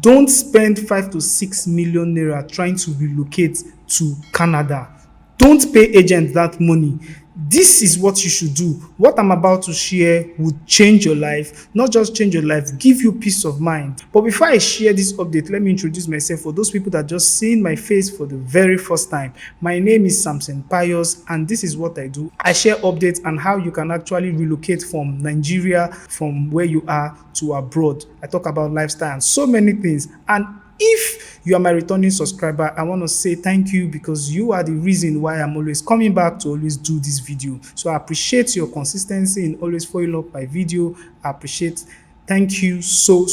Don't spend 5 to 6 million naira trying to relocate to Canada. Don't pay agents that money. This is what you should do. What I'm about to share would change your life, not just change your life, give you peace of mind. But before I share this update, let me introduce myself for those people that just seen my face for the very first time. My name is Samson Pius, and this is what I do. I share updates on how you can actually relocate from Nigeria, from where you are, to abroad. I talk about lifestyle and so many things. And if you are my returning subscriber, I want to say thank you, because you are the reason why I'm always coming back to always do this video. So I appreciate your consistency in always following up my video. I appreciate. Thank you so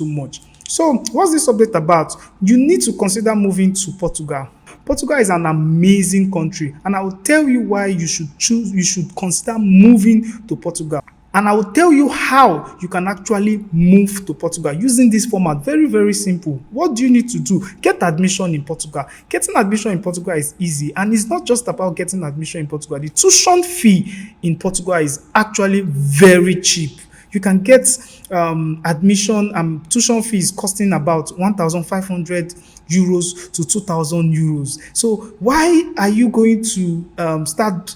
much. So what's this update about? You need to consider moving to Portugal. Portugal is an amazing country, and I will tell you why you should consider moving to Portugal. And I will tell you how you can actually move to Portugal using this format. Very, very simple. What do you need to do? Get admission in Portugal. Getting admission in Portugal is easy. And it's not just about getting admission in Portugal. The tuition fee in Portugal is actually very cheap. You can get admission, tuition fees costing about 1,500 euros to 2,000 euros. So why are you going to start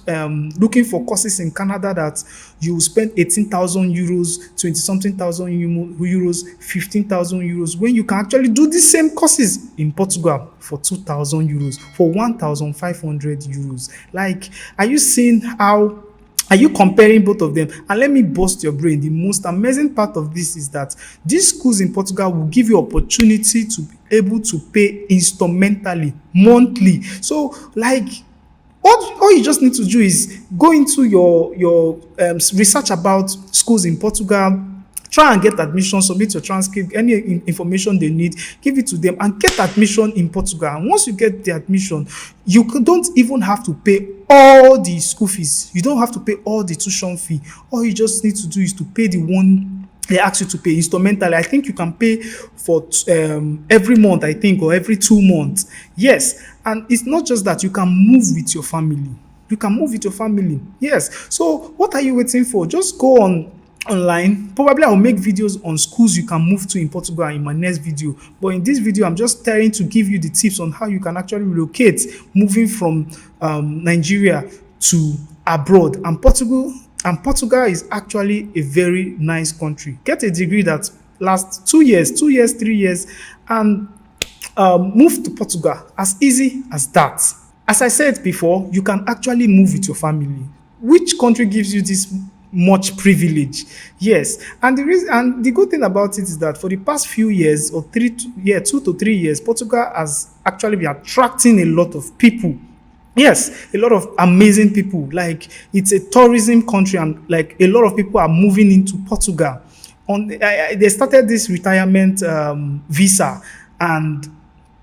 looking for courses in Canada that you spend 18,000 euros, 20 something thousand euros, 15,000 euros, when you can actually do the same courses in Portugal for 2,000 euros, for 1,500 euros? Like, are you seeing how? Are you comparing both of them? And let me burst your brain. The most amazing part of this is that these schools in Portugal will give you opportunity to be able to pay instrumentally, monthly. So, like, all you just need to do is go into your research about schools in Portugal. Try and get admission, submit your transcript, any information they need, give it to them, and get admission in Portugal. And once you get the admission, you don't even have to pay all the school fees. You don't have to pay all the tuition fee. All you just need to do is to pay the one they ask you to pay instrumentally. I think you can pay for every month, I think, or every 2 months. Yes, and it's not just that. You can move with your family. You can move with your family. Yes. So what are you waiting for? Just go online. Probably I'll make videos on schools you can move to in Portugal in my next video, but in this video I'm just trying to give you the tips on how you can actually relocate, moving from Nigeria to abroad. And Portugal is actually a very nice country. Get a degree that lasts 2 years, 3 years, and move to Portugal. As easy as that. As I said before, you can actually move with your family. Which country gives you this much privilege? Yes, and the good thing about it is that for the past few years, or 2 to 3 years, Portugal has actually been attracting a lot of people. Yes, a lot of amazing people. Like, it's a tourism country, and like a lot of people are moving into Portugal. They started this retirement visa, and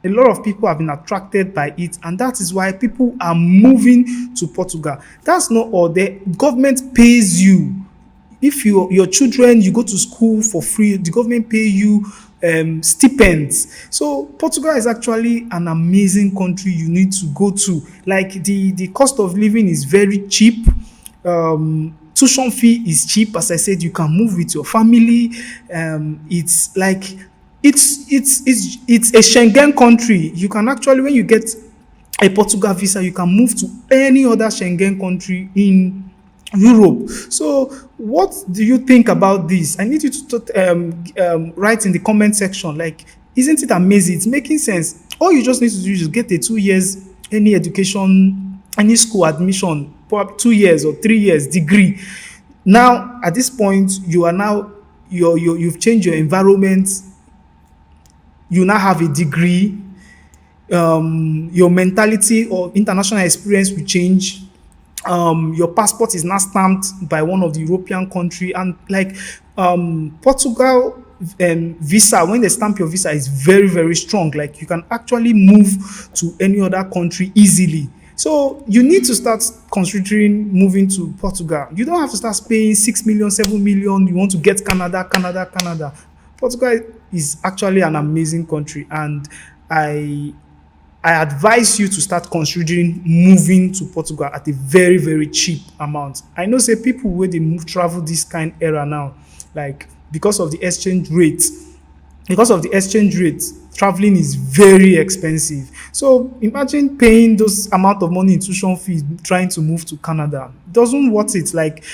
a lot of people have been attracted by it, and that is why people are moving to Portugal. That's not all. The government pays you. If your children, you go to school for free, the government pay you stipends. So Portugal is actually an amazing country you need to go to. Like, the cost of living is very cheap. Tuition fee is cheap. As I said, you can move with your family. It's like, it's a Schengen country. You can actually, when you get a Portugal visa, you can move to any other Schengen country in Europe. So what do you think about this? I need you to write in the comment section. Like, isn't it amazing? It's making sense. All you just need to do is get a 2 years, any education, any school admission, probably 2 years or 3 years degree. Now, at this point, you've changed your environment. You now have a degree. Your mentality or international experience will change. Your passport is now stamped by one of the European country, and like Portugal visa, when they stamp your visa, is very, very strong. Like, you can actually move to any other country easily. So you need to start considering moving to Portugal. You don't have to start paying 6 million, 7 million. You want to get Canada. Portugal is actually an amazing country, and I advise you to start considering moving to Portugal at a very, very cheap amount. I know, say, people where they travel this kind era now, like, because of the exchange rate, because of the exchange rate, traveling is very expensive. So imagine paying those amount of money in tuition fees trying to move to Canada. Doesn't worth it. Like,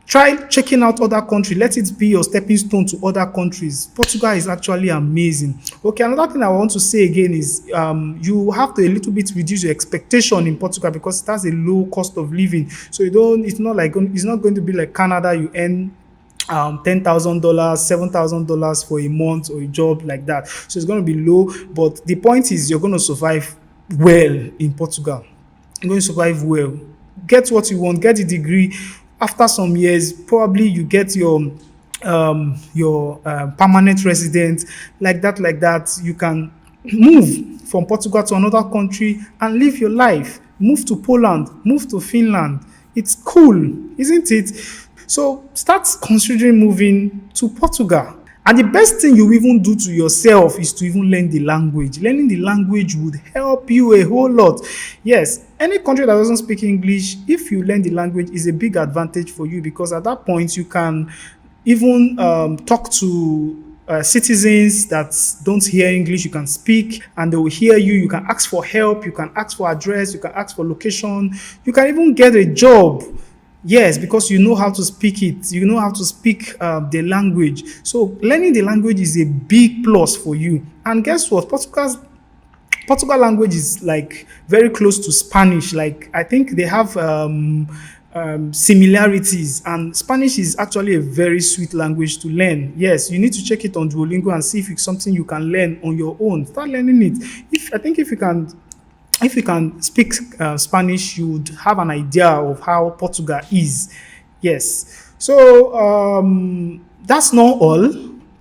try checking out other countries. Let it be your stepping stone to other countries. Portugal is actually amazing. Okay, another thing I want to say again is you have to a little bit reduce your expectation in Portugal because it has a low cost of living. So you don't. It's not going to be like Canada. You earn $10,000, $7,000 for a month or a job like that. So it's going to be low. But the point is, you're going to survive well in Portugal. You're going to survive well. Get what you want. Get the degree. After some years, probably you get your permanent resident. Like that. You can move from Portugal to another country and live your life. Move to Poland. Move to Finland. It's cool, isn't it? So start considering moving to Portugal. And the best thing you even do to yourself is to even learn the language. Learning the language would help you a whole lot. Yes, any country that doesn't speak English, if you learn the language, is a big advantage for you because at that point you can even talk to citizens that don't hear English. You can speak and they will hear you. You can ask for help. You can ask for address. You can ask for location. You can even get a job. Yes, because you know how to speak it. You know how to speak the language. So learning the language is a big plus for you. And guess what? Portugal language is like very close to Spanish. Like I think they have similarities, and Spanish is actually a very sweet language to learn. Yes, you need to check it on Duolingo and see if it's something you can learn on your own. Start learning it. If you can speak Spanish, you would have an idea of how Portugal is. Yes. So that's not all.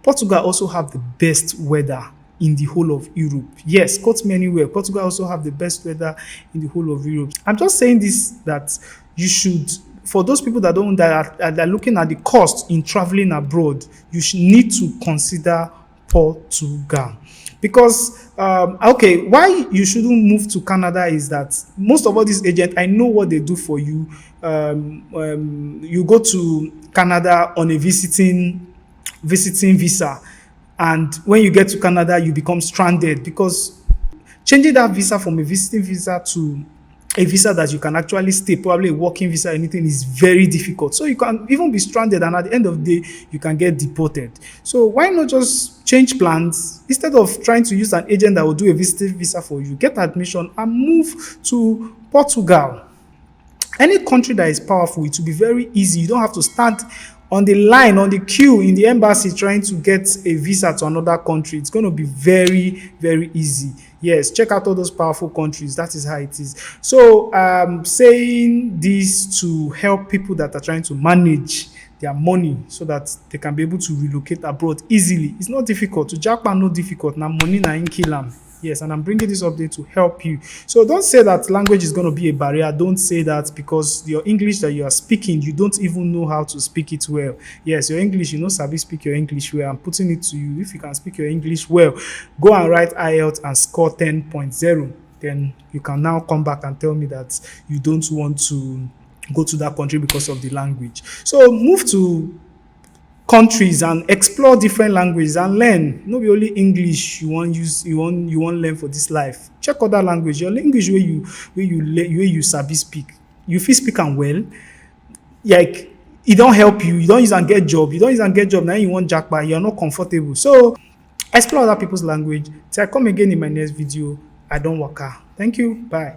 Portugal also have the best weather in the whole of Europe. Yes, quote me anywhere. Portugal also have the best weather in the whole of Europe. I'm just saying this that you should, for those people that are looking at the cost in traveling abroad, you should need to consider Portugal. Because okay, why you shouldn't move to Canada is that most of all these agents, I know what they do for you. You go to Canada on a visiting visa, and when you get to Canada, you become stranded because changing that visa from a visiting visa to a visa that you can actually stay, probably a working visa, anything, is very difficult. So you can even be stranded, and at the end of the day, you can get deported. So why not just change plans? Instead of trying to use an agent that will do a visiting visa for you, get admission and move to Portugal. Any country that is powerful, it will be very easy. You don't have to stand on the line, on the queue in the embassy trying to get a visa to another country. It's going to be very, very easy. Yes, check out all those powerful countries. That is how it is. So saying this to help people that are trying to manage their money so that they can be able to relocate abroad easily. It's not difficult. To Japan, not difficult. Now money na in kill 'em. Yes, and I'm bringing this update to help you. So don't say that language is going to be a barrier. Don't say that because your English that you are speaking, you don't even know how to speak it well. Yes, your English, you know, Sabi speak your English well. I'm putting it to you. If you can speak your English well, go and write IELTS and score 10.0. Then you can now come back and tell me that you don't want to go to that country because of the language. So move to countries and explore different languages and learn. No be only English you want use, you want learn for this life. Check other language. Your language where you sabi speak, you fit speak am well. Like it don't help you. You don't use and get job. Now you want jackpot. You're not comfortable. So explore other people's language. Till I come again in my next video. I don't waka. Thank you. Bye.